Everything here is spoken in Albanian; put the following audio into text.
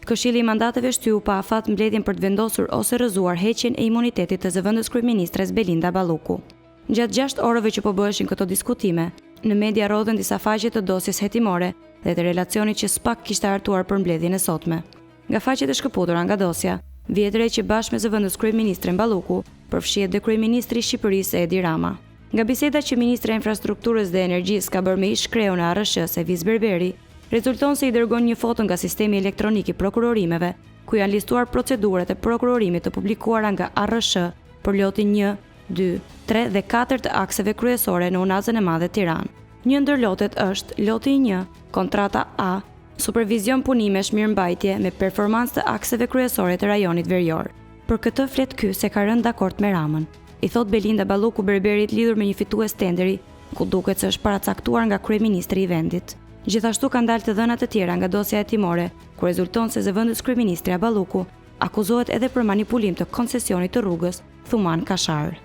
Këshilli i mandateve shtyu pa afat mbledhjen për të vendosur ose rrëzuar heqjen e imunitetit të zëvendës kryeministres Belinda Balluku. Gjatë 6 orëve që po bëheshin këto diskutime, në media rodhen disa faqe të dosjes hetimore dhe të relacionit që s'pak kishte hartuar për mbledhjen e sotme. Nga faqet e shkëputura nga dosja, vjet re që bashkë me zëvendës kryeministren Balluku përfshihet dhe kryeministri i Shqipërisë Edi Rama. Nga biseda që ministra e infrastrukturës dhe energjisë ka bërë me ish kreun e ARSH Seviz Berberi, rezulton se i dërgon një foto nga sistemi elektronik i prokurorimeve, ku janë listuar procedurat e prokurorimit të publikuara nga ARSH për lotin 1, 2, 3 dhe 4 të akseve kryesore në Unazën e Madhe Tiranë. Një ndër lotet është loti 1, kontrata A, supervizion punimesh mirëmbajtje me performancë të akseve kryesore të rajonit Verior. Për këtë flet ky se ka rënë dakord me Ramën. I thot Belinda Balluku Berberit lidhur me një fitues tenderi, ku duket se është paracaktuar nga kryeministri i vendit. Gjithashtu kanë dalë të dhëna të tjera nga dosja hetimore, ku rezulton se zëvendës kryeministri Balluku akuzohet edhe për manipulim të koncesionit të rrugës Thuman Kashar.